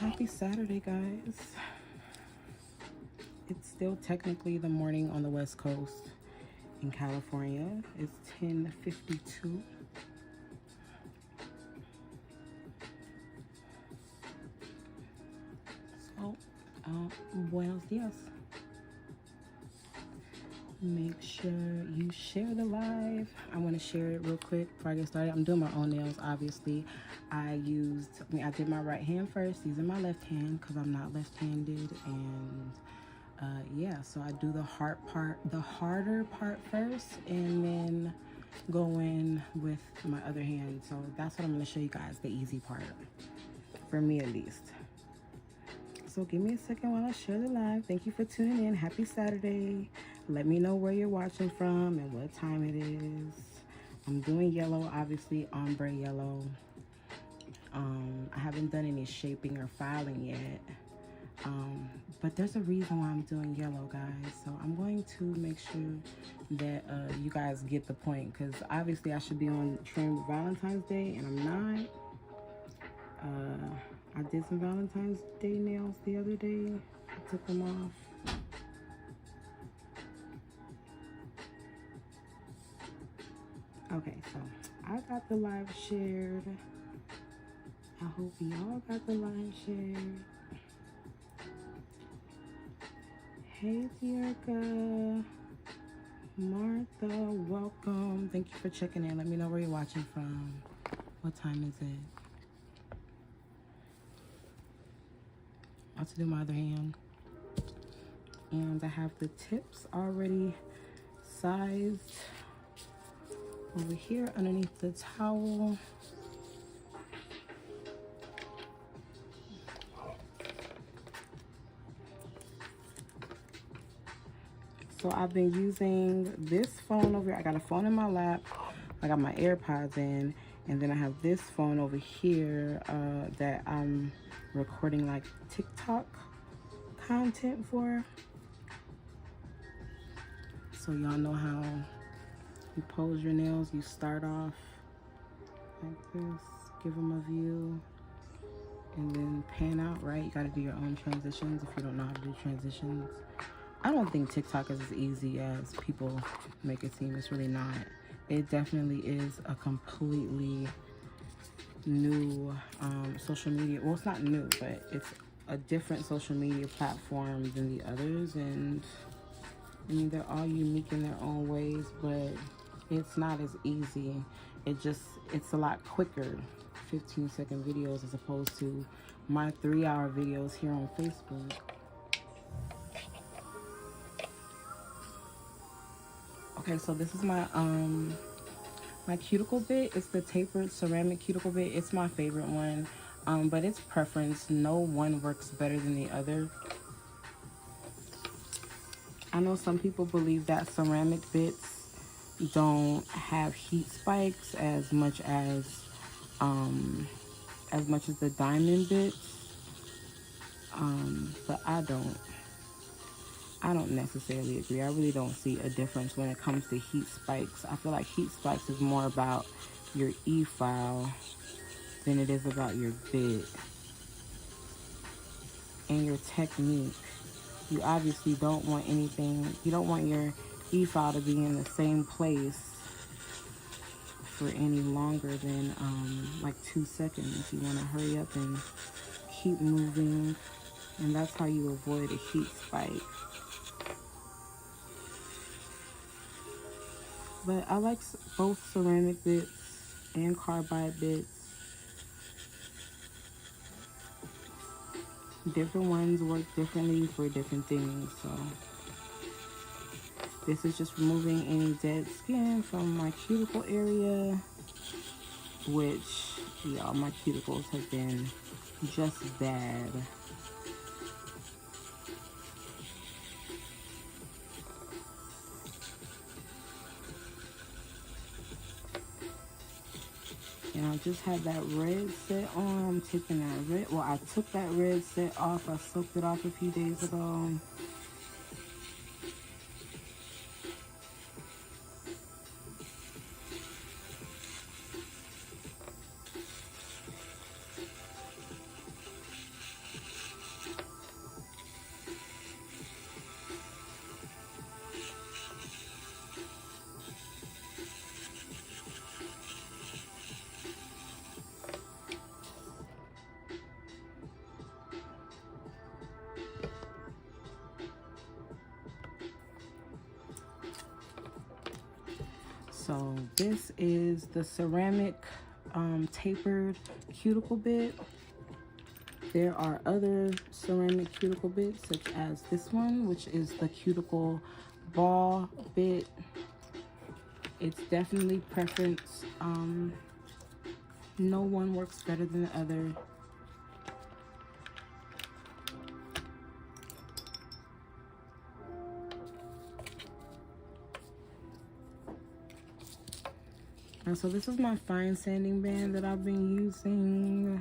Happy Saturday, guys. It's still technically the morning on the West Coast in California. It's 10:52. So, buenos dias. Make sure you share the live. I want to share it real quick before I get started. I'm doing my own nails, obviously. I did my right hand first, using my left hand because I'm not left-handed, and yeah, so I do the harder part first, and then go in with my other hand. So that's what I'm going to show you guys, the easy part, for me at least. So give me a second while I share the live. Thank you for tuning in. Happy Saturday. Let me know where you're watching from and what time it is. I'm doing yellow, obviously, ombre yellow. I haven't done any shaping or filing yet. But there's a reason why I'm doing yellow, guys. So I'm going to make sure that you guys get the point, because obviously I should be on trend with Valentine's Day, and I'm not. I did some Valentine's Day nails the other day. I took them off. Okay, so I got the live shared. I hope y'all got the live shared. Hey, Dierka. Martha, welcome. Thank you for checking in. Let me know where you're watching from. What time is it? About to do my other hand. And I have the tips already sized over here underneath the towel. So I've been using this phone over here. I got a phone in my lap. I got my AirPods in. And then I have this phone over here that I'm recording like TikTok content for. So y'all know how you pose your nails. You start off like this, give them a view, and then pan out, right? You gotta do your own transitions if you don't know how to do transitions. I don't think TikTok is as easy as people make it seem. It's really not. It definitely is a completely new social media. Well, it's not new, but it's a different social media platform than the others. And I mean, they're all unique in their own ways, but it's not as easy. It's a lot quicker, 15-second videos as opposed to my 3-hour videos here on Facebook. Okay, so this is my my cuticle bit. It's the tapered ceramic cuticle bit. It's my favorite one, but it's preference. No one works better than the other. I know some people believe that ceramic bits don't have heat spikes as much as the diamond bits, but I don't necessarily agree. I really don't see a difference when it comes to heat spikes. I feel like heat spikes is more about your E-file than it is about your bit and your technique. You obviously don't want you don't want your E-file to be in the same place for any longer than like 2 seconds. You want to hurry up and keep moving, and that's how you avoid a heat spike. But I like both ceramic bits and carbide bits. Different ones work differently for different things. So this is just removing any dead skin from my cuticle area, which, y'all, my cuticles have been just bad. And I just had that red set on. I'm taking that red. Well, I took that red set off. I soaked it off a few days ago. So this is the ceramic tapered cuticle bit. There are other ceramic cuticle bits such as this one, which is the cuticle ball bit. It's definitely preference. No one works better than the other. And so this is my fine sanding band that I've been using.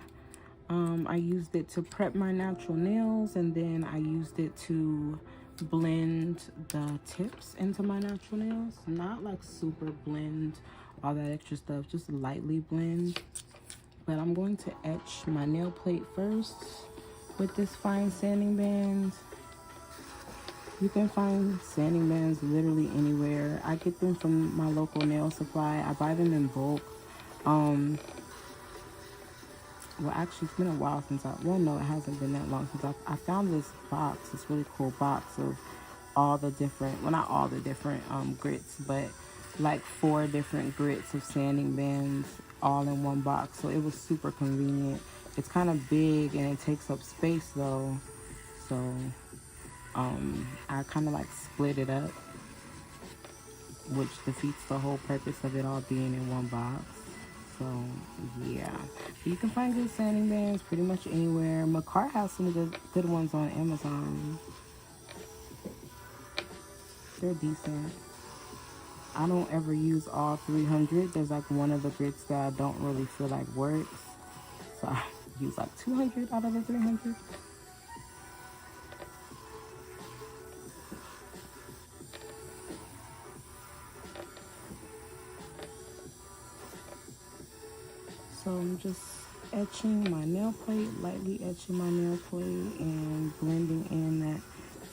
I used it to prep my natural nails, and then I used it to blend the tips into my natural nails. Not like super blend all that extra stuff, just lightly blend. But I'm going to etch my nail plate first with this fine sanding band. You can find sanding bands literally anywhere. I get them from my local nail supply. I buy them in bulk. Well, actually, it's been a while since well, no, it hasn't been that long since I found this box, this really cool box of all the different, well, not all the different grits, but like 4 different grits of sanding bands all in one box. So it was super convenient. It's kind of big and it takes up space though. So I kind of like split it up, which defeats the whole purpose of it all being in one box. So yeah, you can find good sanding bands pretty much anywhere. Makar has some good ones on Amazon. They're decent. I don't ever use all 300. There's like one of the grits that I don't really feel like works, so I use like 200 out of the 300. So I'm just etching my nail plate, lightly etching my nail plate and blending in that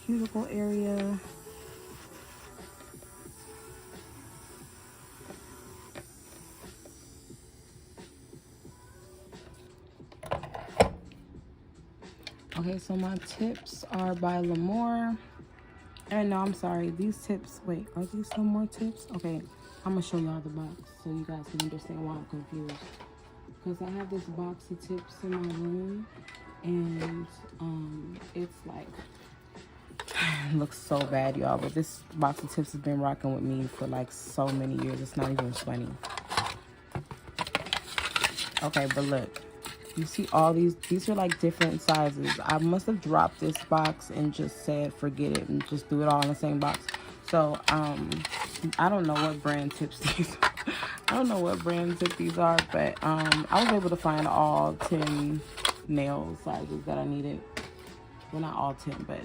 cuticle area. Okay, so my tips are by L'Amour. And no, I'm sorry, these tips, wait, are these some more tips? Okay, I'm gonna show y'all the box so you guys can understand why I'm confused. Because I have this box of tips in my room, and it's like, it looks so bad, y'all, but this box of tips has been rocking with me for like so many years. It's not even funny. Okay, but look, you see all these are like different sizes. I must have dropped this box and just said forget it and just threw it all in the same box. So I don't know what brand tips these are. I don't know what brand tip these are, but I was able to find all 10 nail sizes that I needed. Well, not all 10, but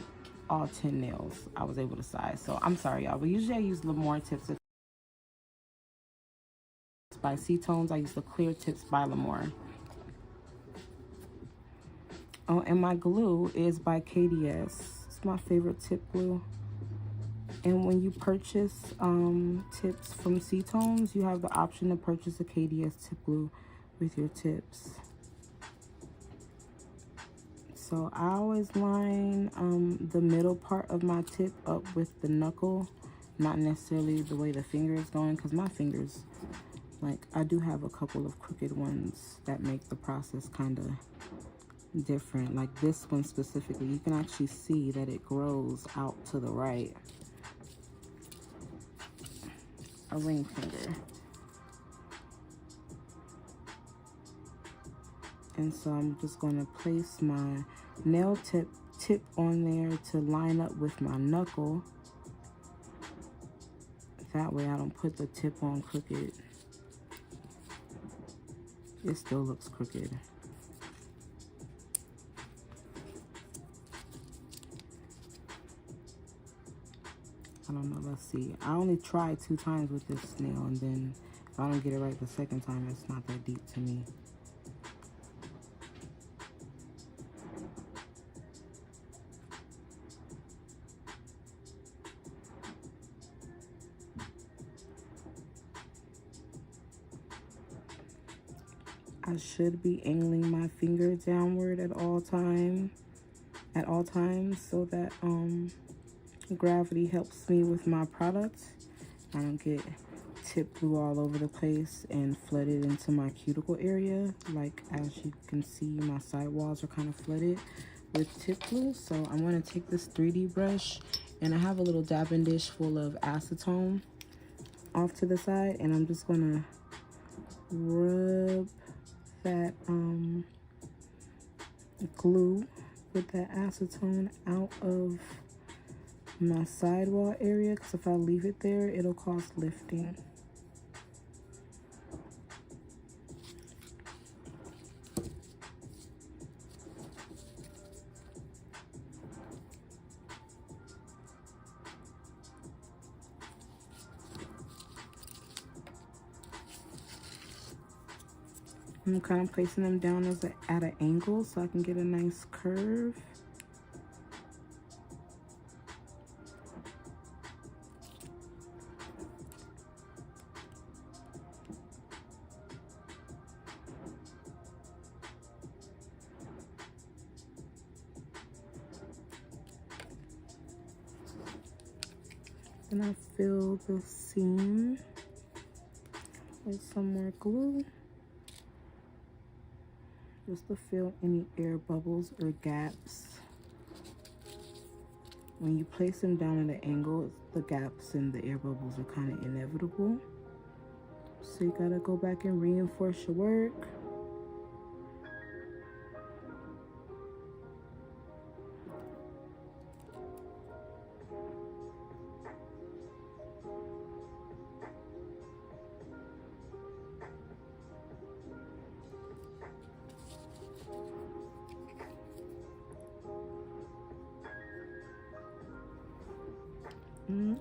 all 10 nails I was able to size. So I'm sorry, y'all, but usually I use L'Amour tips by Sea Tonez. I use the clear tips by L'Amour. Oh, and my glue is by KDS. It's my favorite tip glue. And when you purchase tips from Sea Tonez, you have the option to purchase a KDS tip glue with your tips. So I always line the middle part of my tip up with the knuckle, not necessarily the way the finger is going, because my fingers, like, I do have a couple of crooked ones that make the process kind of different. Like this one specifically, you can actually see that it grows out to the right. A ring finger. And so I'm just going to place my nail tip on there to line up with my knuckle. That way I don't put the tip on crooked. It still looks crooked. I don't know, let's see. I only tried 2 times with this nail, and then if I don't get it right the second time, it's not that deep to me. I should be angling my finger downward at all times so that gravity helps me with my product. I don't get tip glue all over the place and flooded into my cuticle area. Like, as you can see, my sidewalls are kind of flooded with tip glue. So I'm going to take this 3D brush, and I have a little dabbing dish full of acetone off to the side, and I'm just going to rub that glue with that acetone out of my sidewall area, because if I leave it there, it'll cause lifting. I'm kind of placing them down as at an angle so I can get a nice curve. Then I fill the seam with some more glue, just to fill any air bubbles or gaps. When you place them down at an angle, the gaps and the air bubbles are kind of inevitable. So you gotta go back and reinforce your work.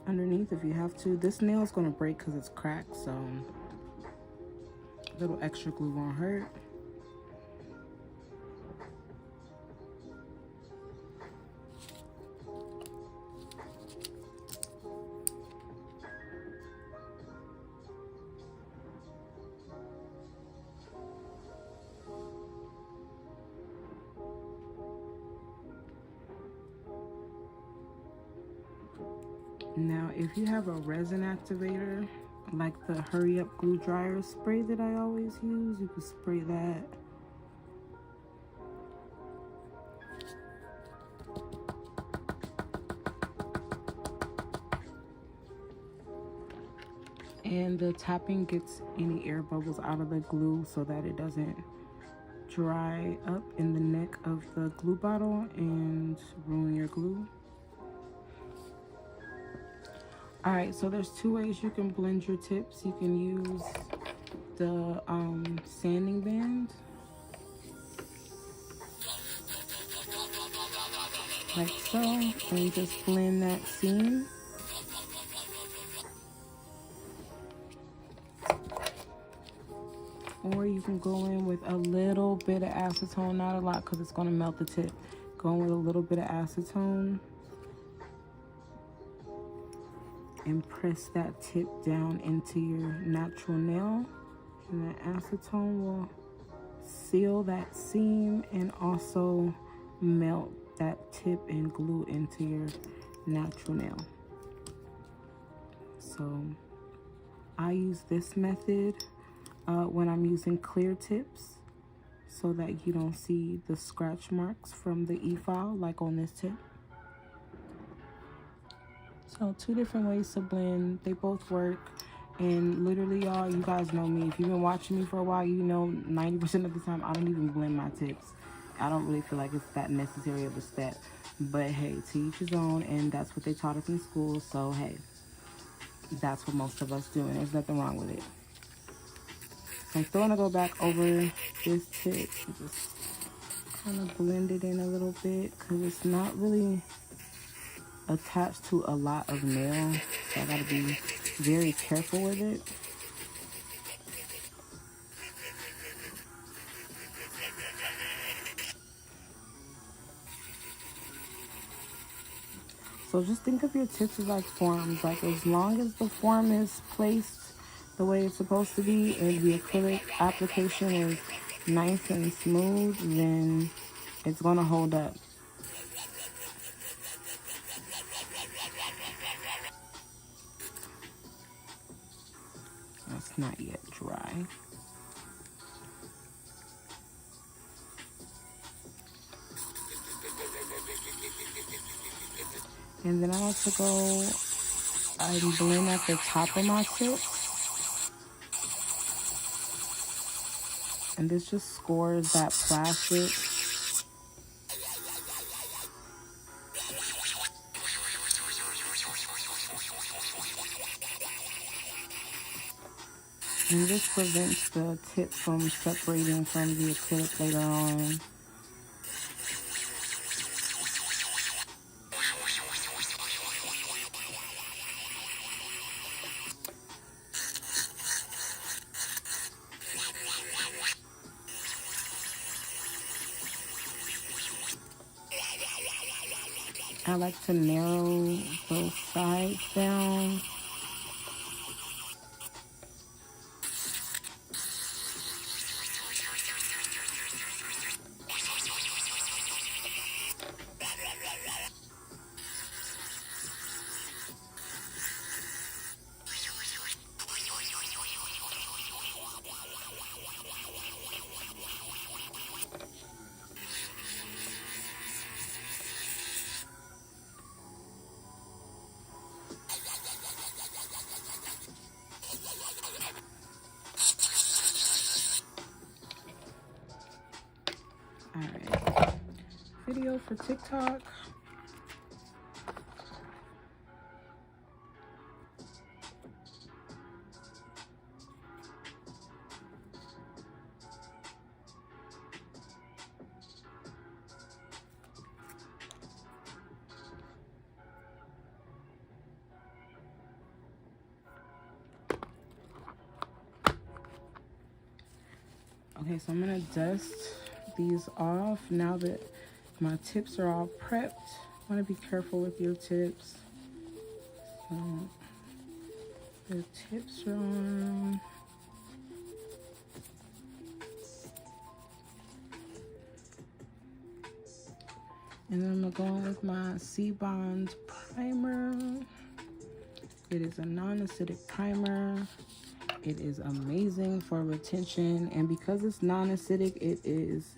Underneath, if you have to. This nail is going to break because it's cracked, so a little extra glue won't hurt. Now, if you have a resin activator, like the Hurry Up Glue Dryer spray that I always use, you can spray that. And the tapping gets any air bubbles out of the glue so that it doesn't dry up in the neck of the glue bottle and ruin your glue. Alright, so there's two ways you can blend your tips. You can use the sanding band, like so, and just blend that seam. Or you can go in with a little bit of acetone, not a lot because it's going to melt the tip. Go in with a little bit of acetone and press that tip down into your natural nail, and that acetone will seal that seam and also melt that tip and glue into your natural nail. So I use this method when I'm using clear tips so that you don't see the scratch marks from the e-file like on this tip. So two different ways to blend. They both work. And literally, y'all, you guys know me. If you've been watching me for a while, you know 90% of the time I don't even blend my tips. I don't really feel like it's that necessary of a step. But hey, to each his own, and that's what they taught us in school. So hey, that's what most of us do, and there's nothing wrong with it. So I'm still gonna go back over this tip and just kind of blend it in a little bit because it's not really attached to a lot of nail, so I gotta be very careful with it. So just think of your tips as like forms. Like, as long as the form is placed the way it's supposed to be and the acrylic application is nice and smooth, then it's gonna hold up. it's not yet dry. And then I like to go and blend at the top of my tips. And this just scores that plastic. And this prevents the tip from separating from the acrylic later on. I like to narrow those sides down. Alright, video for TikTok. Okay, so I'm gonna dust these off now that my tips are all prepped. Want to be careful with your tips. So the tips are on. And then I'm gonna go in with my Sea Bond primer. It is a non-acidic primer. It is amazing for retention, and because it's non-acidic, it is,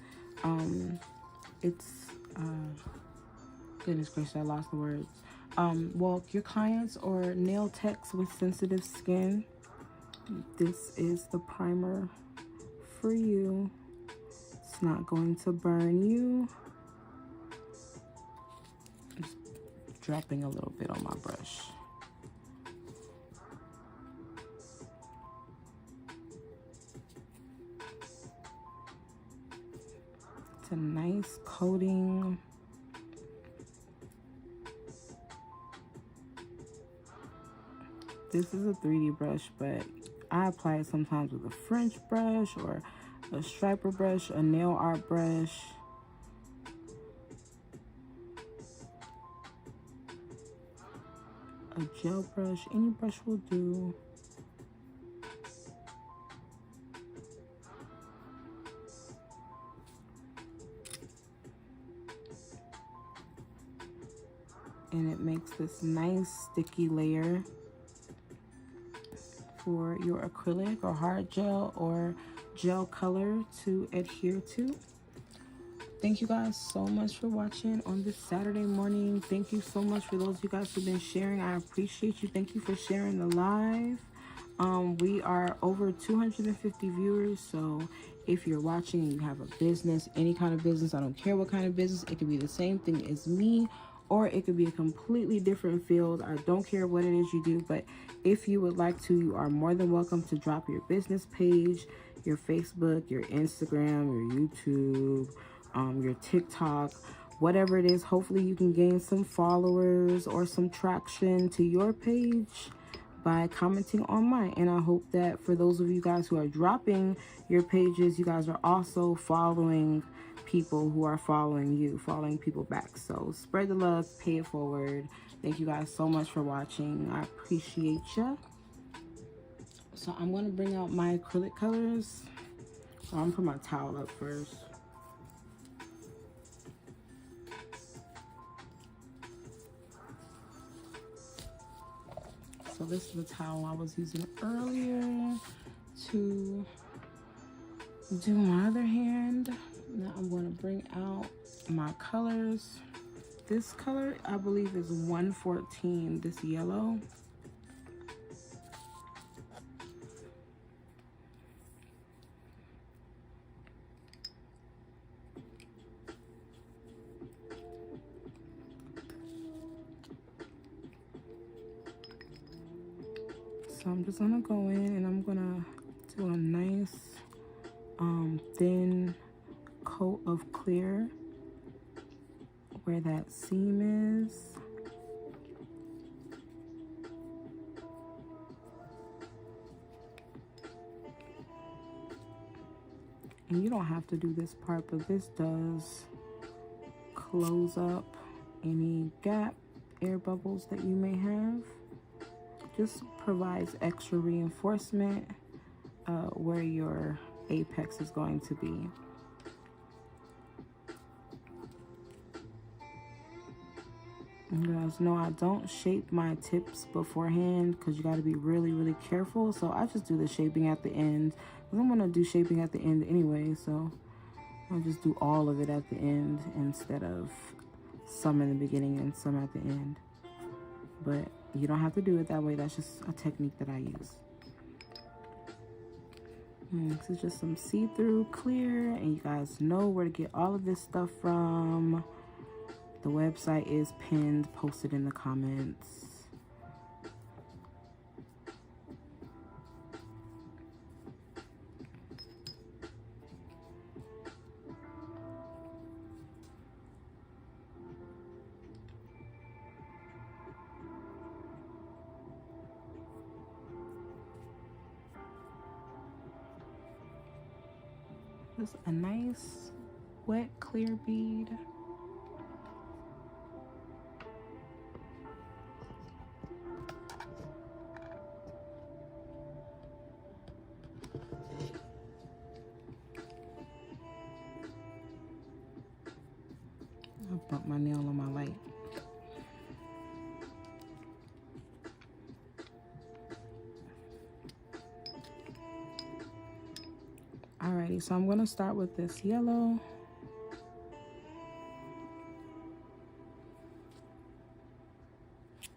goodness gracious, I lost the words. Well, your clients or nail techs with sensitive skin, this is the primer for you. It's not going to burn you. I'm just dropping a little bit on my brush. It's a nice coating. This is a 3D brush, but I apply it sometimes with a French brush or a striper brush, a nail art brush. A gel brush, any brush will do. And it makes this nice sticky layer for your acrylic or hard gel or gel color to adhere to. Thank you guys so much for watching on this Saturday morning. Thank you so much for those of you guys who've been sharing. I appreciate you. Thank you for sharing the live. We are over 250 viewers, so if you're watching and you have a business, any kind of business, I don't care what kind of business, it could be the same thing as me, or it could be a completely different field. I don't care what it is you do, but if you would like to, you are more than welcome to drop your business page, your Facebook, your Instagram, your YouTube, your TikTok, whatever it is. Hopefully you can gain some followers or some traction to your page by commenting on mine. And I hope that for those of you guys who are dropping your pages, you guys are also following people who are following you, following people back. So spread the love, pay it forward. Thank you guys so much for watching. I appreciate you. So I'm going to bring out my acrylic colors. I'm going to put my towel up first. So this is the towel I was using earlier. to do my other hand. Now I'm going to bring out my colors. This color, I believe, is 114, this yellow. So I'm just gonna go in and I'm gonna do a nice thin coat of clear where that seam is. And you don't have to do this part, but this does close up any gap, air bubbles that you may have. Just provides extra reinforcement where your apex is going to be. You guys know I don't shape my tips beforehand because you got to be really, really careful. So I just do the shaping at the end. I'm going to do shaping at the end anyway, so I'll just do all of it at the end instead of some in the beginning and some at the end. But you don't have to do it that way. That's just a technique that I use. This is just some see-through clear, and you guys know where to get all of this stuff from. The website is pinned, posted in the comments. Just a nice wet clear bead. I bumped my nail on my light. Alrighty, so I'm gonna start with this yellow.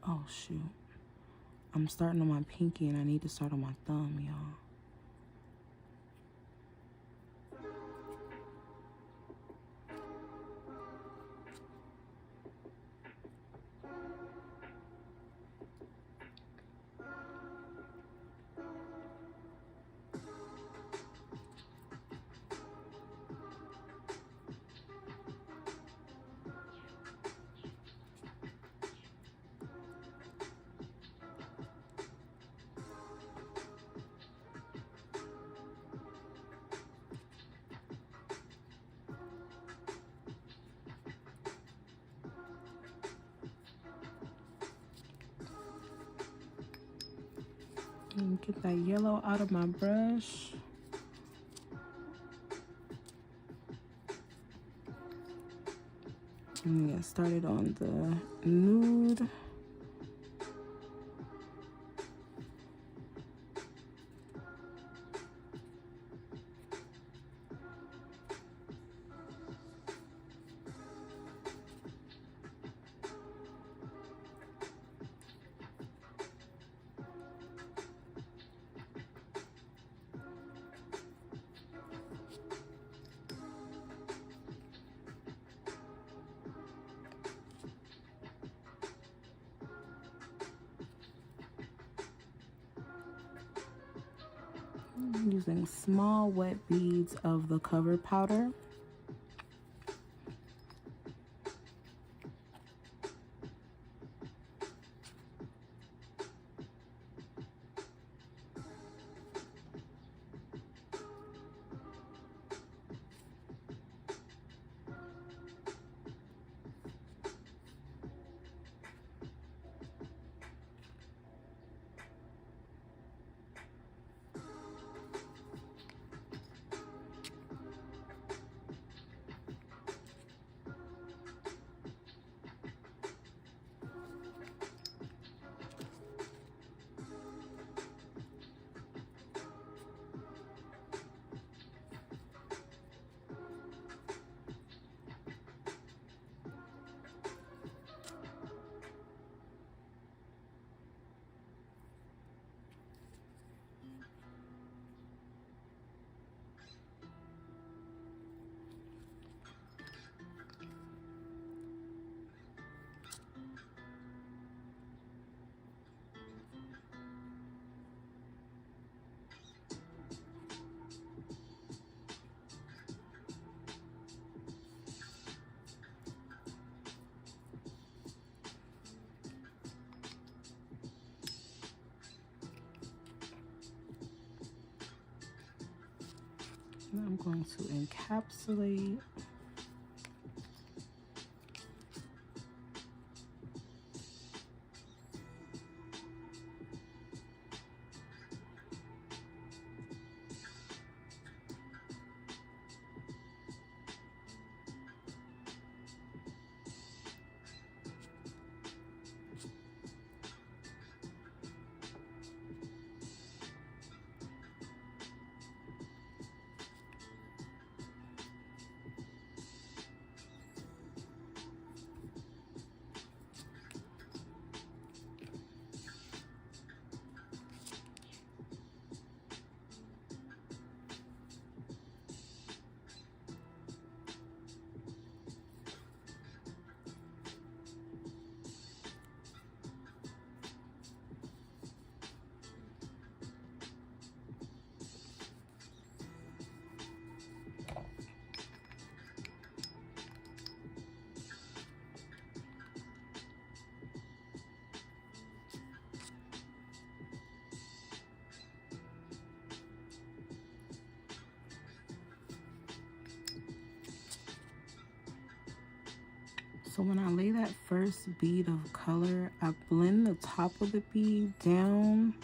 Oh shoot. I'm starting on my pinky and I need to start on my thumb, y'all. And get that yellow out of my brush. And get started on the nude. Using small wet beads of the cover powder. Now I'm going to encapsulate. So when I lay that first bead of color, I blend the top of the bead down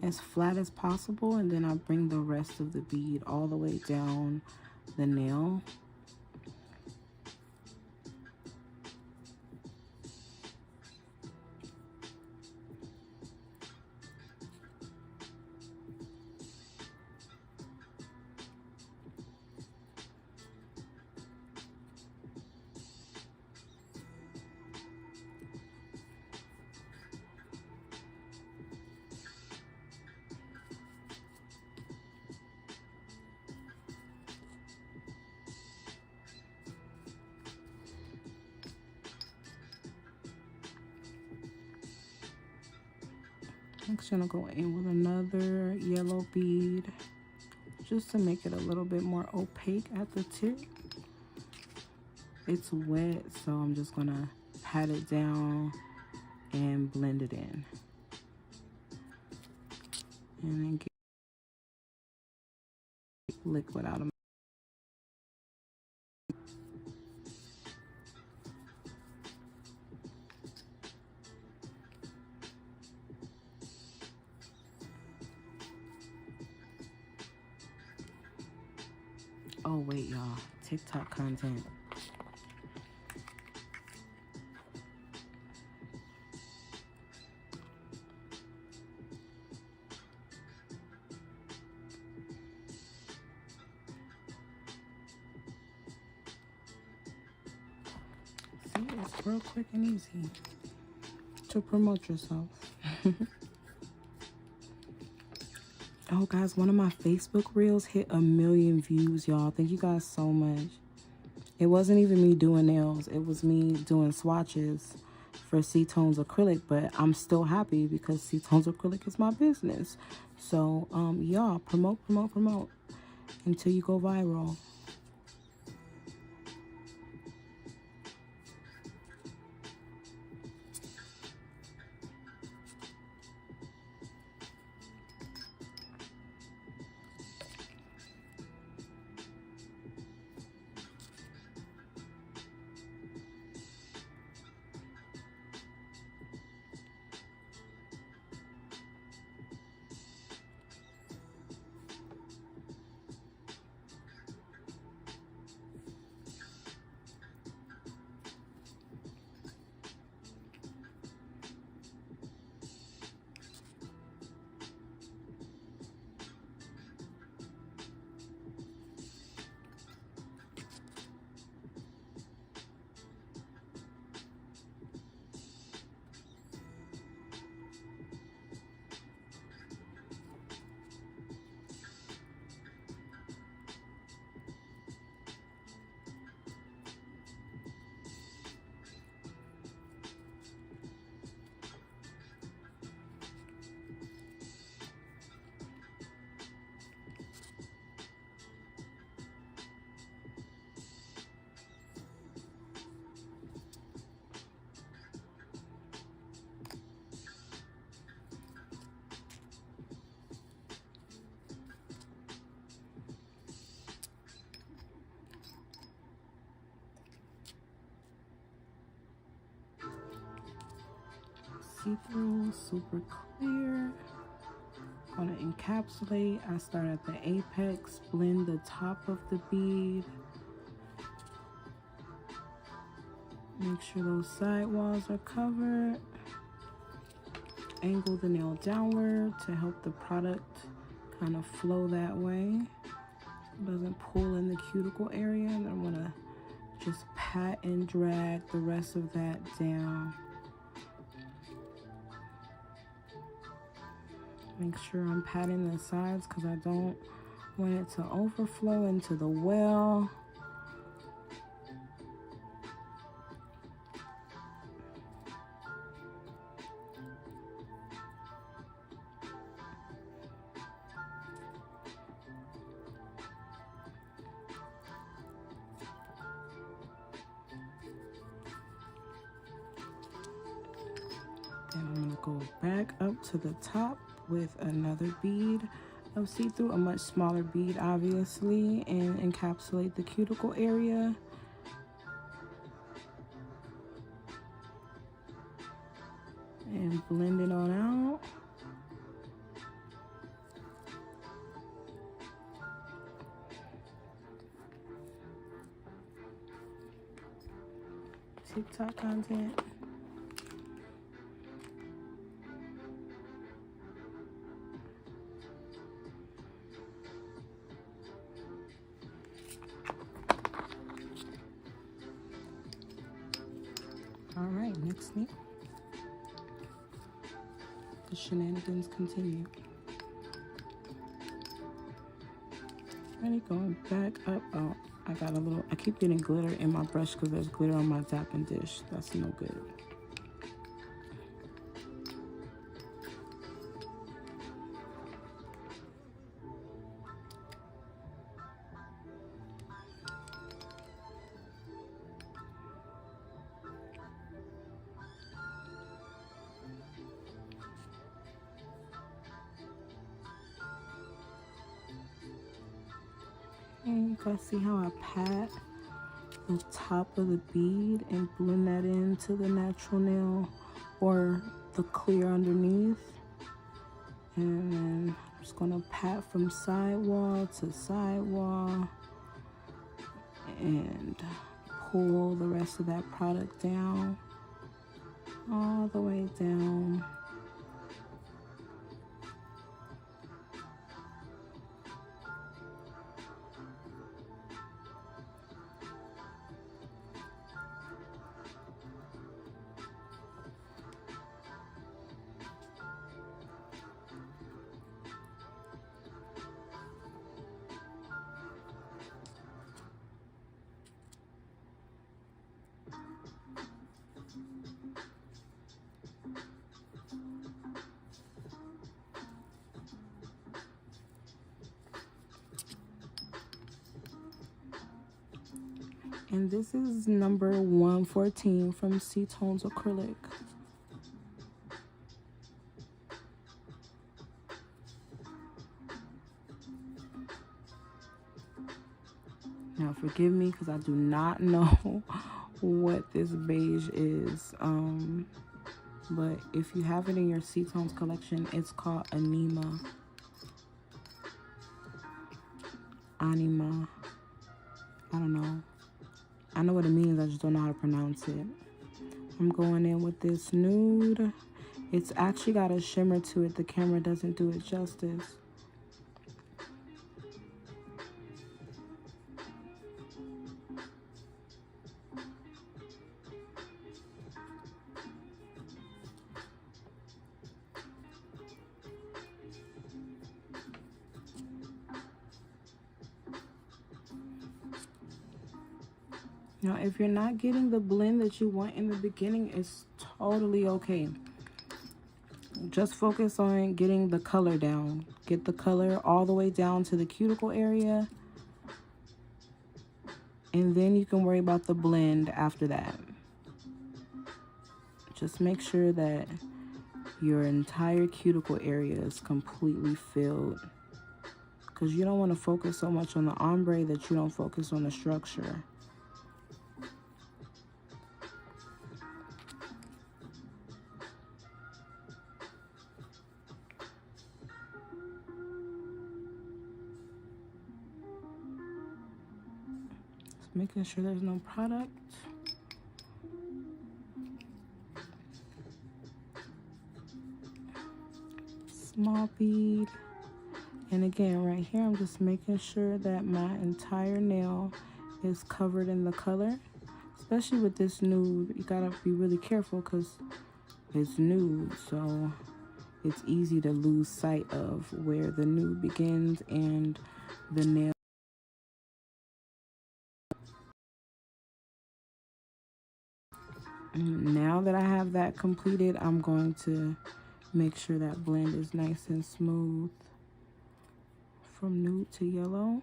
as flat as possible, and then I bring the rest of the bead all the way down the nail. I'm just gonna go in with another yellow bead just to make it a little bit more opaque at the tip. It's wet, so I'm just gonna pat it down and blend it in. And then get liquid out of my. Oh wait, y'all, TikTok content. See, it's real quick and easy to promote yourself. Oh guys, one of my Facebook reels hit 1 million views, y'all. Thank you guys so much. It wasn't even me doing nails, it was me doing swatches for Sea Tonez Acrylic, but I'm still happy because Sea Tonez Acrylic is my business. So y'all, promote until you go viral. see-through, super clear. Gonna encapsulate. I start at the apex, blend the top of the bead. Make sure those side walls are covered. Angle the nail downward to help the product kind of flow that way. It doesn't pull in the cuticle area. And I'm gonna just pat and drag the rest of that down. Make sure I'm patting the sides because I don't want it to overflow into the well. Then I'm going to go back up to the top with another bead of see-through, a much smaller bead obviously, and encapsulate the cuticle area. And blend it on out. TikTok content. All right, next nail. The shenanigans continue. Ready, going back up. Oh, I keep getting glitter in my brush because there's glitter on my tapping dish. That's no good. And you guys see how I pat the top of the bead and blend that into the natural nail or the clear underneath. And then I'm just gonna pat from sidewall to sidewall and pull the rest of that product down, all the way down. And this is number 114 from Sea Tonez Acrylic. Now forgive me because I do not know what this beige is. But if you have it in your Sea Tonez collection, it's called Anima. I don't know. I know what it means, I just don't know how to pronounce it. I'm going in with this nude. It's actually got a shimmer to it. The camera doesn't do it justice. Now, if you're not getting the blend that you want in the beginning, it's totally okay. Just focus on getting the color down. Get the color all the way down to the cuticle area. And then you can worry about the blend after that. Just make sure that your entire cuticle area is completely filled. Because you don't want to focus so much on the ombre that you don't focus on the structure. Making sure there's no product. Small bead. And again, right here, I'm just making sure that my entire nail is covered in the color. Especially with this nude, you gotta be really careful because it's nude, so it's easy to lose sight of where the nude begins and the nail. Now that I have that completed, I'm going to make sure that blend is nice and smooth from nude to yellow.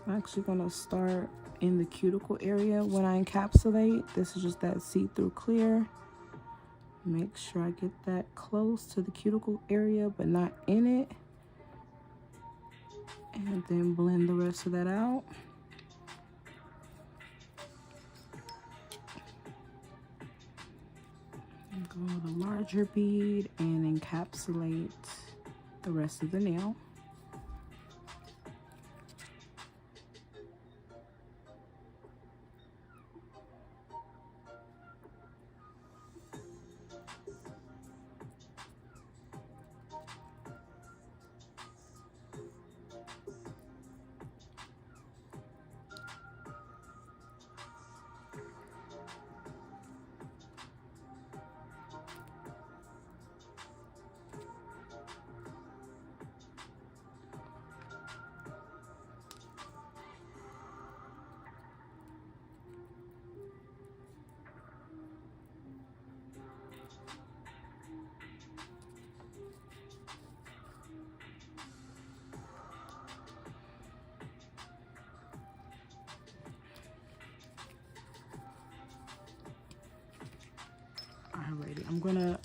I'm actually going to start in the cuticle area when I encapsulate. This is just that see-through clear. Make sure I get that close to the cuticle area but not in it. And then blend the rest of that out. And go with a larger bead and encapsulate the rest of the nail. Alrighty, I'm gonna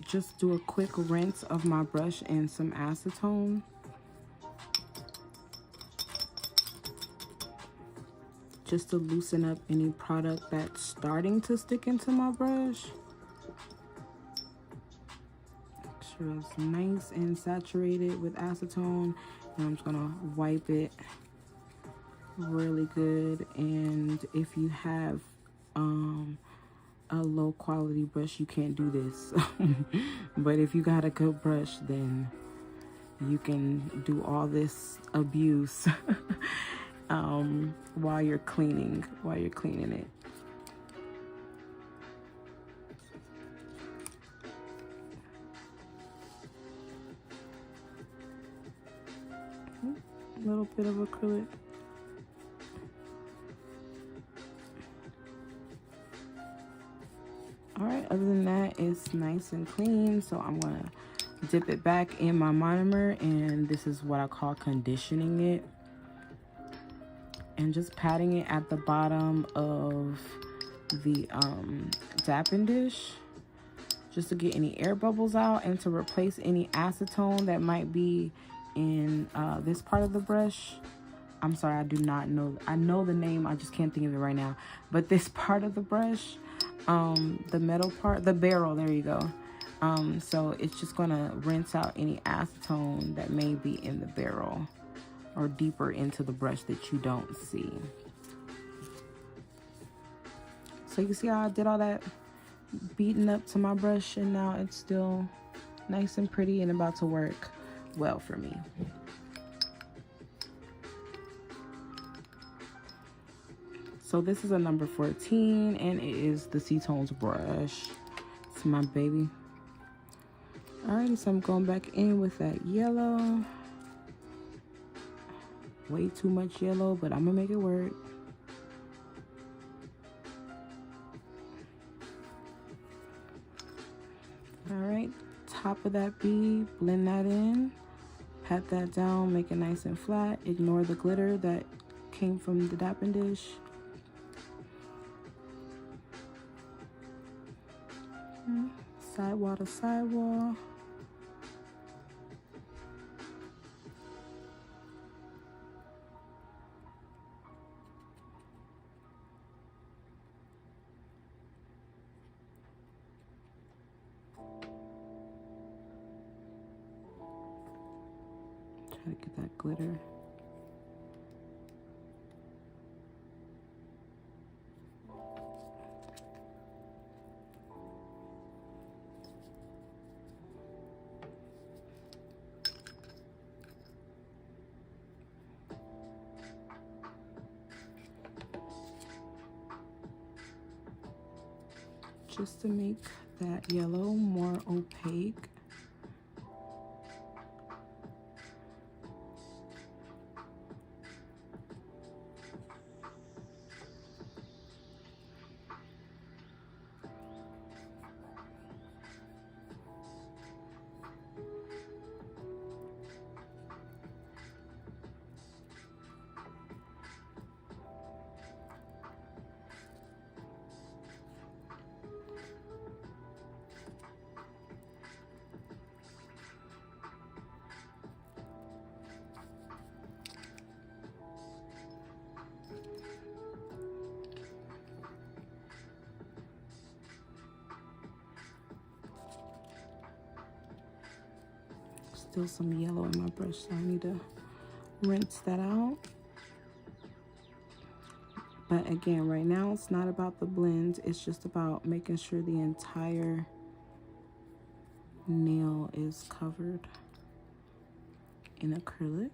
just do a quick rinse of my brush in some acetone. Just to loosen up any product that's starting to stick into my brush. Make sure it's nice and saturated with acetone. And I'm just gonna wipe it really good. And if you have a low quality brush, you can't do this. But if you got a good brush, then you can do all this abuse while you're cleaning it. A little bit of acrylic. All right, other than that, it's nice and clean. So I'm gonna dip it back in my monomer, and this is what I call conditioning it. And just patting it at the bottom of the dapping dish, just to get any air bubbles out and to replace any acetone that might be in this part of the brush. I'm sorry, I do not know. I know the name, I just can't think of it right now. But this part of the brush, the metal part, the barrel, there you go. So it's just gonna rinse out any acetone that may be in the barrel or deeper into the brush that you don't see. So you see how I did all that beating up to my brush, and now it's still nice and pretty and about to work well for me. So this is a number 14, and it is the Sea Tonez brush. It's my baby. Alrighty, so I'm going back in with that yellow. Way too much yellow, but I'm gonna make it work. Alright, top of that bead, blend that in. Pat that down, make it nice and flat. Ignore the glitter that came from the dapping dish. sidewall to sidewall. Try to get that glitter. Just to make that yellow more opaque. Still some yellow in my brush, so I need to rinse that out. But again, right now it's not about the blend, it's just about making sure the entire nail is covered in acrylic.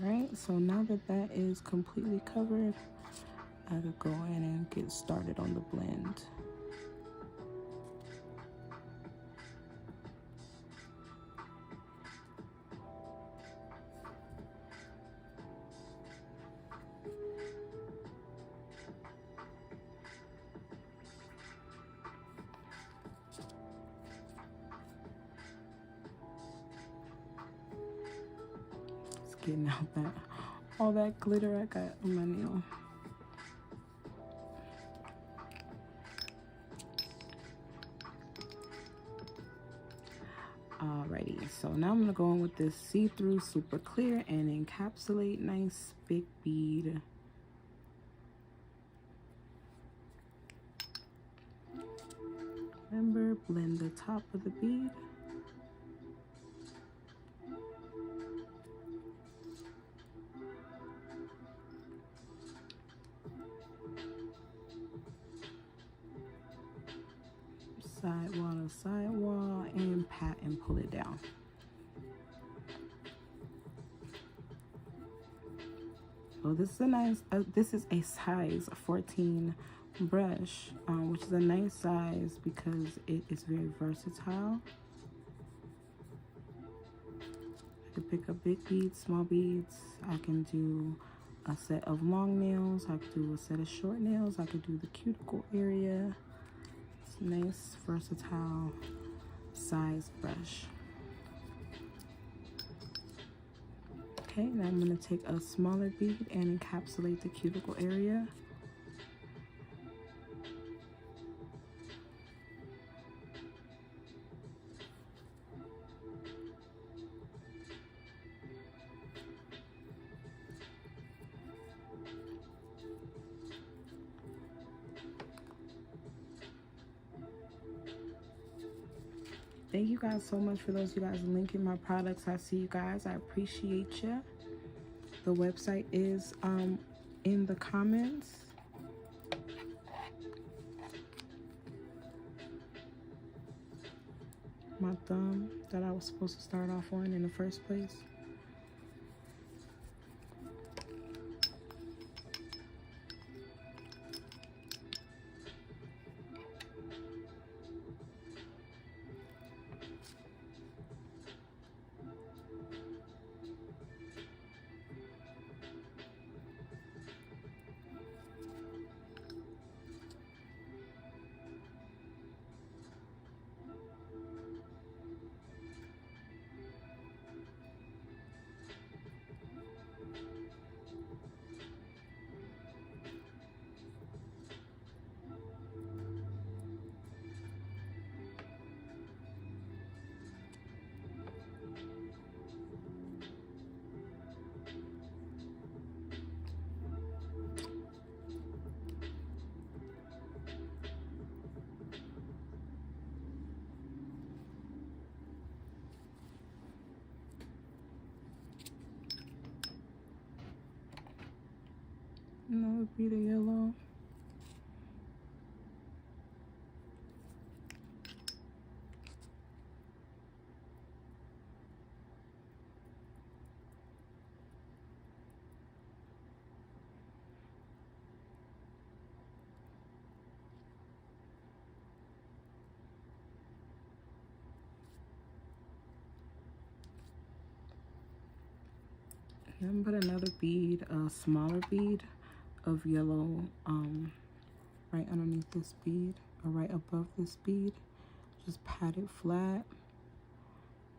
Alright, so now that that is completely covered, I could go in and get started on the blend. Getting out that all that glitter I got on my nail. Alrighty, so now I'm gonna go in with this see-through super clear and encapsulate nice big bead. Remember, blend the top of the bead. Sidewall to sidewall and pat and pull it down. So this is a nice, this is a size 14 brush, which is a nice size because it is very versatile. I can pick up big beads, small beads. I can do a set of long nails. I could do a set of short nails. I could do the cuticle area. Nice versatile size brush. Okay, now I'm going to take a smaller bead and encapsulate the cuticle area. Thank you guys so much for those you guys linking my products. I see you guys. I appreciate you. The website is in the comments. My thumb that I was supposed to start off on in the first place. Another bead of yellow. Then put another bead, a smaller bead of yellow, right underneath this bead or right above this bead. Just pat it flat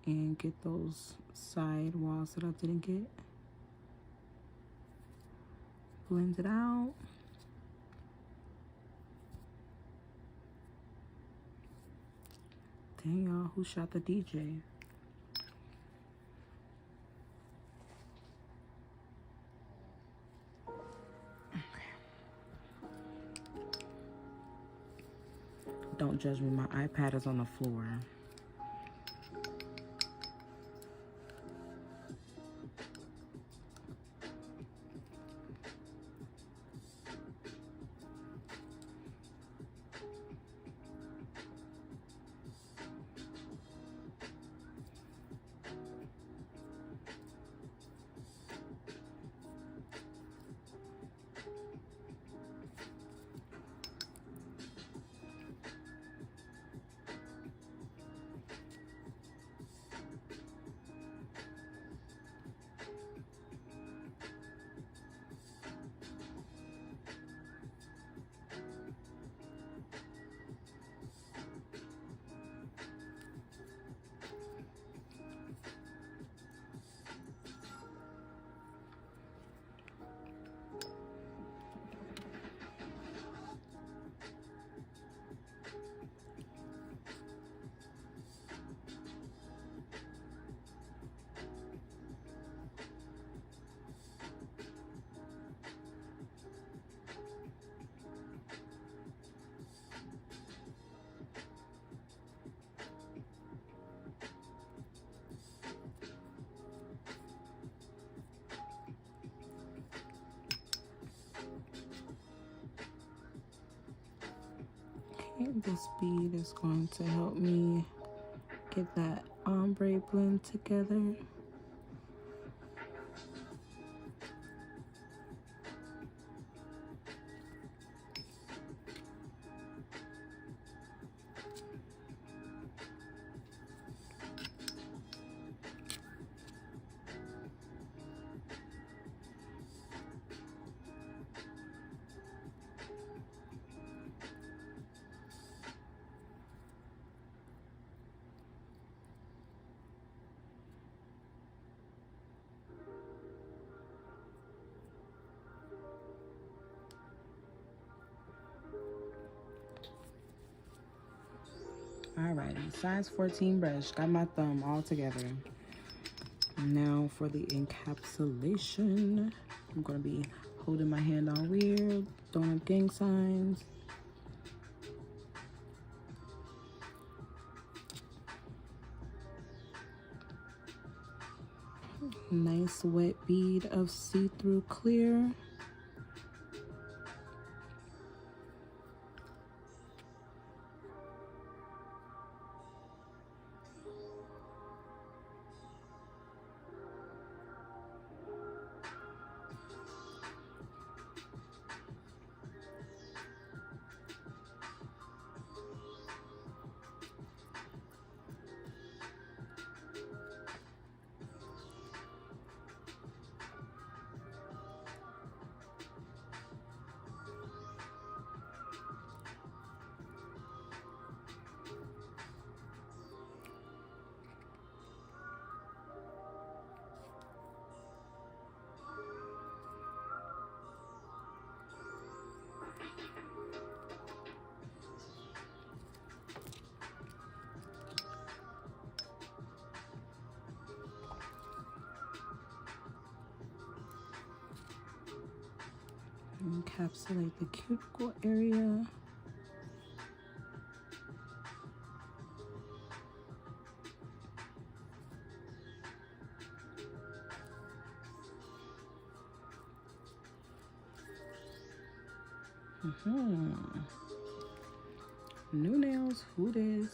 and get those side walls that I didn't get. Blend it out. Dang, y'all, who shot the DJ? Don't judge me, my iPad is on the floor. This bead is going to help me get that ombre blend together. Alrighty, size 14 brush. Got my thumb all together. Now for the encapsulation. I'm gonna be holding my hand all weird, throwing up gang signs. Nice wet bead of see-through clear. Encapsulate the cuticle area. New nails, who this?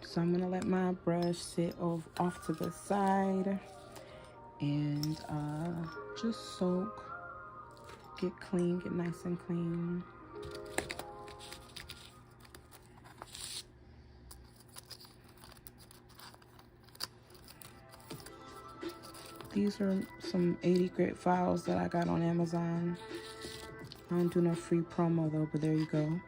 So I'm gonna let my brush sit off to the side and just soak, get clean, get nice and clean. These are some 80 grit files that I got on Amazon. I don't do no free promo though, but there you go.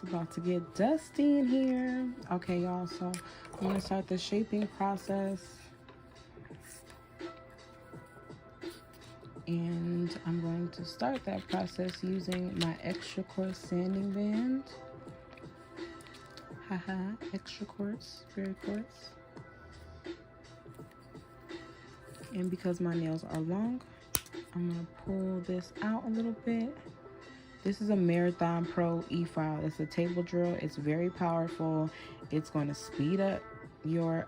About to get dusty in here. Okay, y'all, so I'm gonna start the shaping process, and I'm going to start that process using my extra coarse sanding band. Haha, extra coarse, very coarse. And because my nails are long, I'm gonna pull this out a little bit. This is a Marathon Pro e-file. It's a table drill. It's very powerful. It's going to speed up your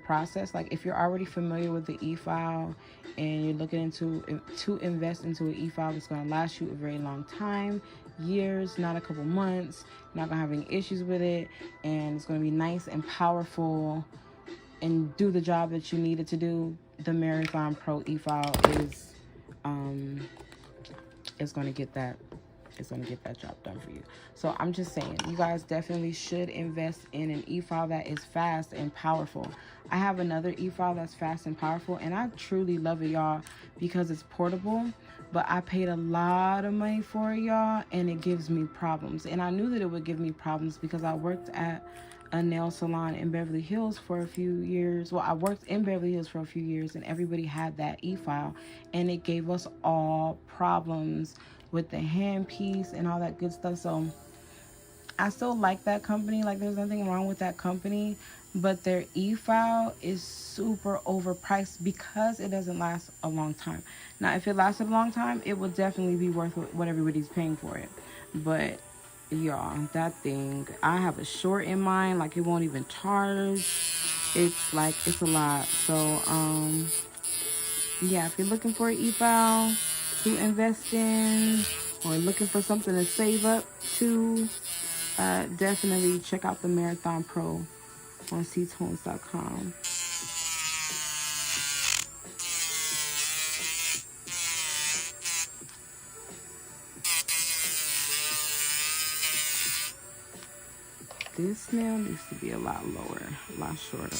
process. Like if you're already familiar with the e-file and you're looking to invest into an e-file that's going to last you a very long time, years, not a couple months, you're not going to have any issues with it, and it's going to be nice and powerful and do the job that you need it to do, the Marathon Pro e-file is going to get that job done for you. So I'm just saying, you guys definitely should invest in an e-file that is fast and powerful. I have another e-file that's fast and powerful, and I truly love it, y'all, because it's portable, but I paid a lot of money for it, y'all, and it gives me problems. And I knew that it would give me problems because I worked at a nail salon in Beverly Hills for a few years. Well, I worked in Beverly Hills for a few years, and everybody had that e-file, and it gave us all problems with the handpiece and all that good stuff. So I still like that company. Like, there's nothing wrong with that company, but their e-file is super overpriced because it doesn't last a long time. Now, if it lasted a long time, it would definitely be worth what everybody's paying for it. But y'all, that thing, I have a short in mind, like it won't even charge. It's like, it's a lot. So yeah, if you're looking for an e-file to invest in, or looking for something to save up to, definitely check out the Marathon Pro on SeaTonez.com. This nail needs to be a lot lower, a lot shorter.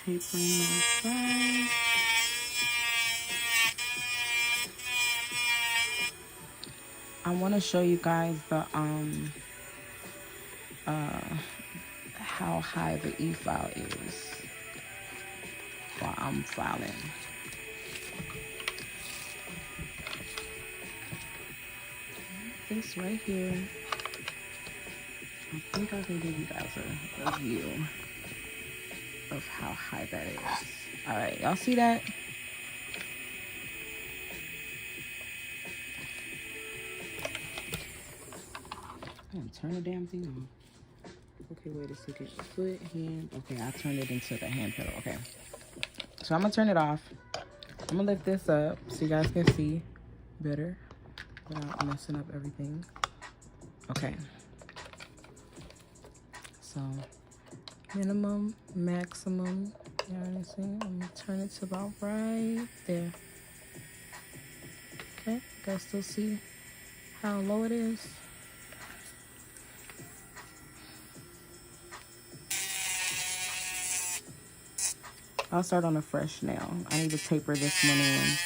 Tapering those sides. I want to show you guys the how high the e-file is while I'm filing. This right here, I think I can give you guys a view of how high that is. All right, y'all see that? I'm gonna turn the damn thing off. Okay, wait a second. Foot, hand. Okay, I turned it into the hand pedal. Okay. So I'm gonna turn it off. I'm gonna lift this up so you guys can see better without messing up everything. Okay. So minimum, maximum. You know what I'm saying? I'm gonna turn it to about right there. Okay, you guys still see how low it is? I'll start on a fresh nail. I need to taper this one in.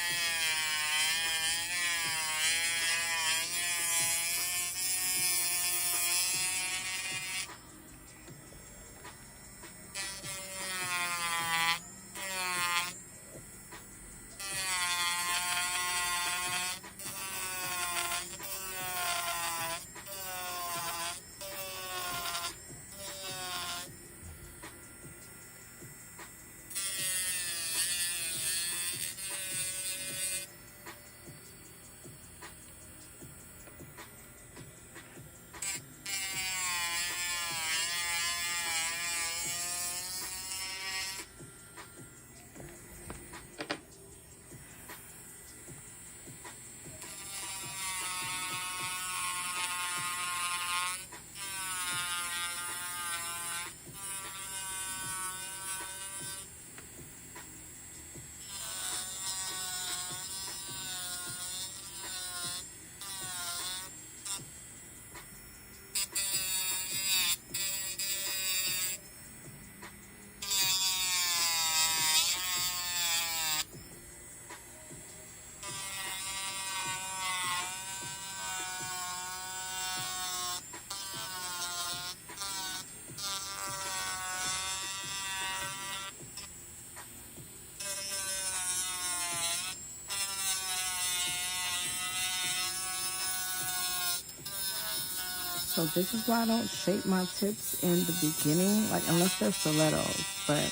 So this is why I don't shape my tips in the beginning, like unless they're stilettos, but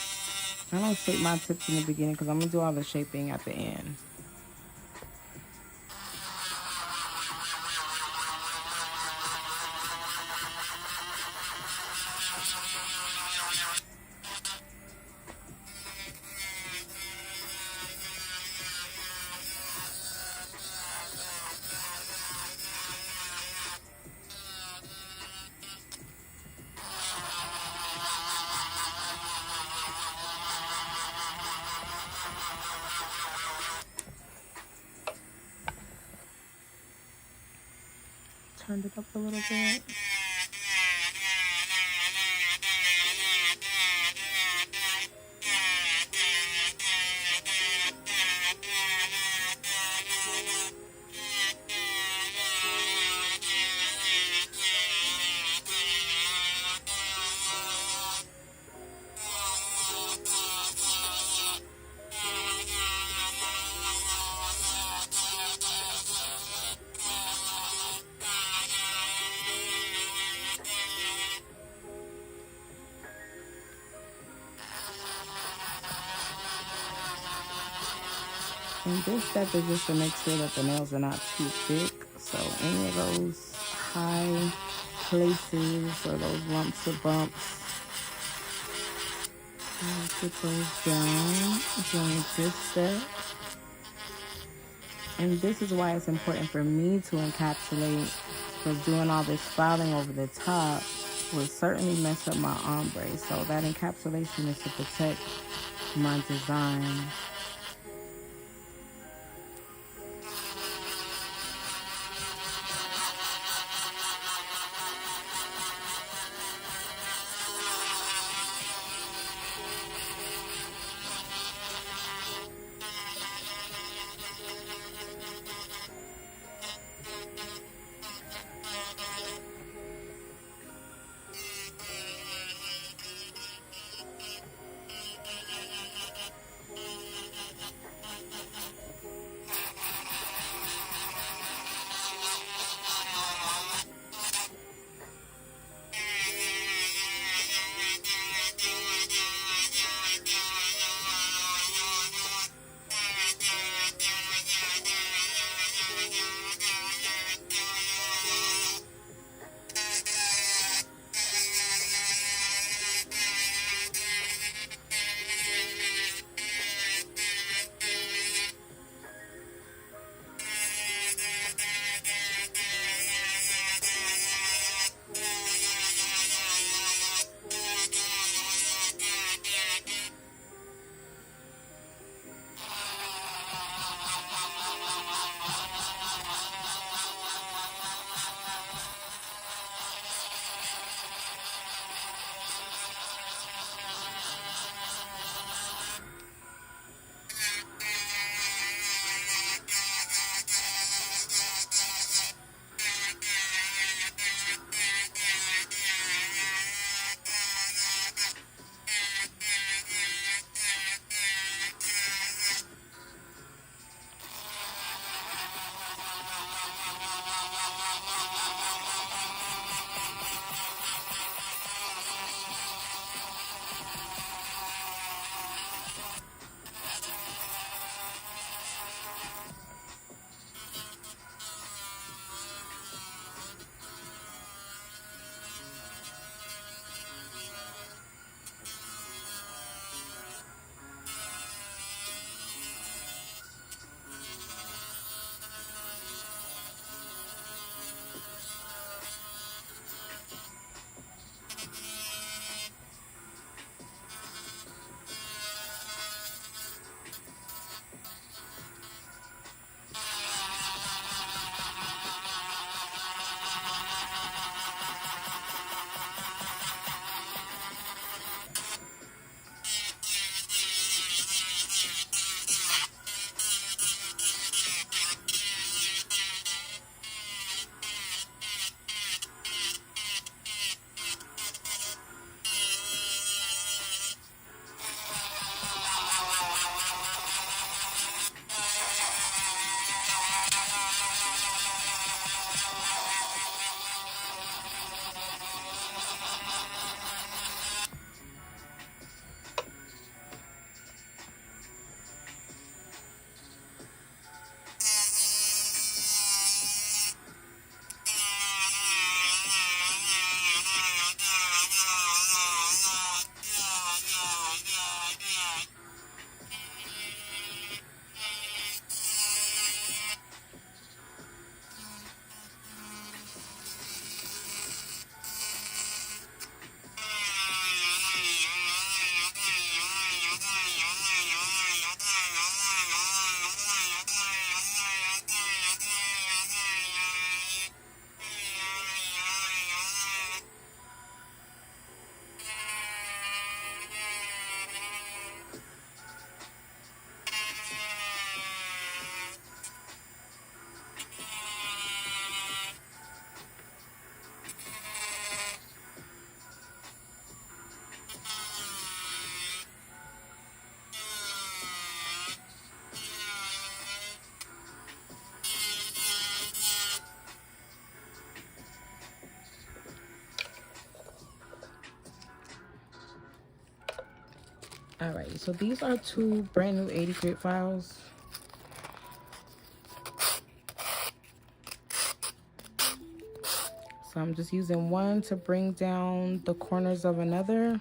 I don't shape my tips in the beginning because I'm gonna do all the shaping at the end. Turned it up a little bit. And this step is just to make sure that the nails are not too thick. So any of those high places or those lumps or bumps, get those down during this step. And this is why it's important for me to encapsulate, because doing all this filing over the top would certainly mess up my ombre. So that encapsulation is to protect my design. Alright, so these are 2 brand new 80 grit files. So I'm just using one to bring down the corners of another.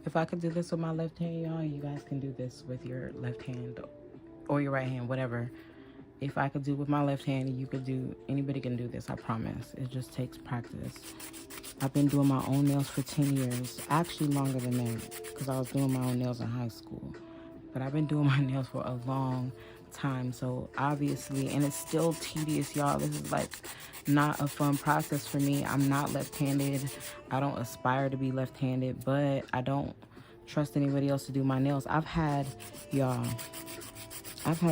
If I could do this with my left hand, y'all, you guys can do this with your left hand or your right hand, whatever. If I could do with my left hand, you could do, anybody can do this, I promise. It just takes practice. I've been doing my own nails for 10 years, actually longer than that, because I was doing my own nails in high school. But I've been doing my nails for a long time, so obviously, and it's still tedious, y'all. This is like not a fun process for me. I'm not left-handed. I don't aspire to be left-handed, but I don't trust anybody else to do my nails. I've had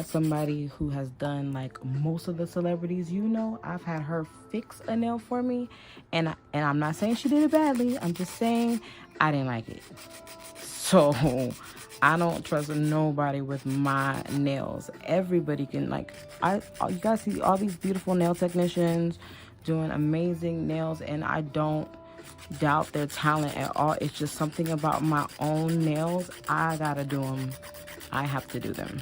somebody who has done like most of the celebrities, you know, I've had her fix a nail for me, and I'm not saying she did it badly. I'm just saying I didn't like it. So I don't trust nobody with my nails. Everybody can, like, you guys see all these beautiful nail technicians doing amazing nails, and I don't doubt their talent at all. It's just something about my own nails. I gotta do them. I have to do them.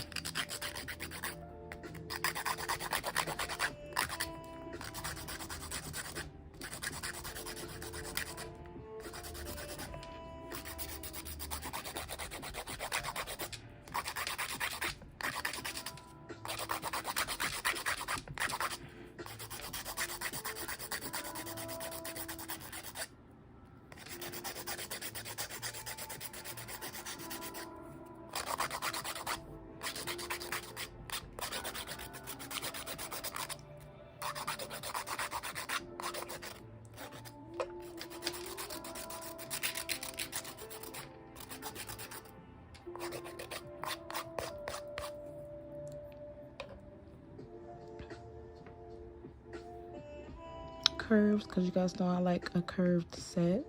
curves because you guys know I like a curved set.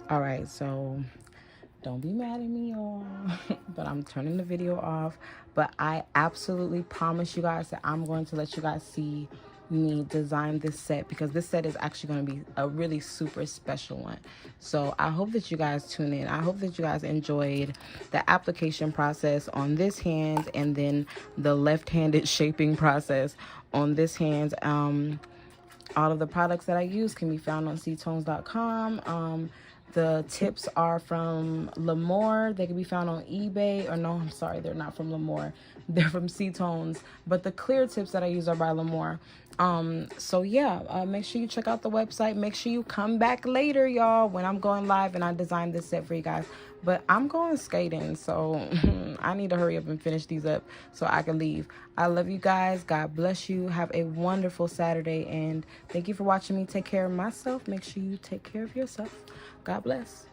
All right, so don't be mad at me, y'all, but I'm turning the video off. But I absolutely promise you guys that I'm going to let you guys see me design this set, because this set is actually going to be a really super special one. So I hope that you guys tune in. I hope that you guys enjoyed the application process on this hand, and then the left-handed shaping process on this hand. All of the products that I use can be found on seatonez.com. The tips are from L'Amour. They can be found on eBay. Or no, I'm sorry, they're not from L'Amour. They're from Sea Tonez. But the clear tips that I use are by L'Amour. So yeah, make sure you check out the website. Make sure you come back later, y'all, when I'm going live and I design this set for you guys. But I'm going skating, so I need to hurry up and finish these up so I can leave. I love you guys. God bless you. Have a wonderful Saturday, and thank you for watching me take care of myself. Make sure you take care of yourself. God bless.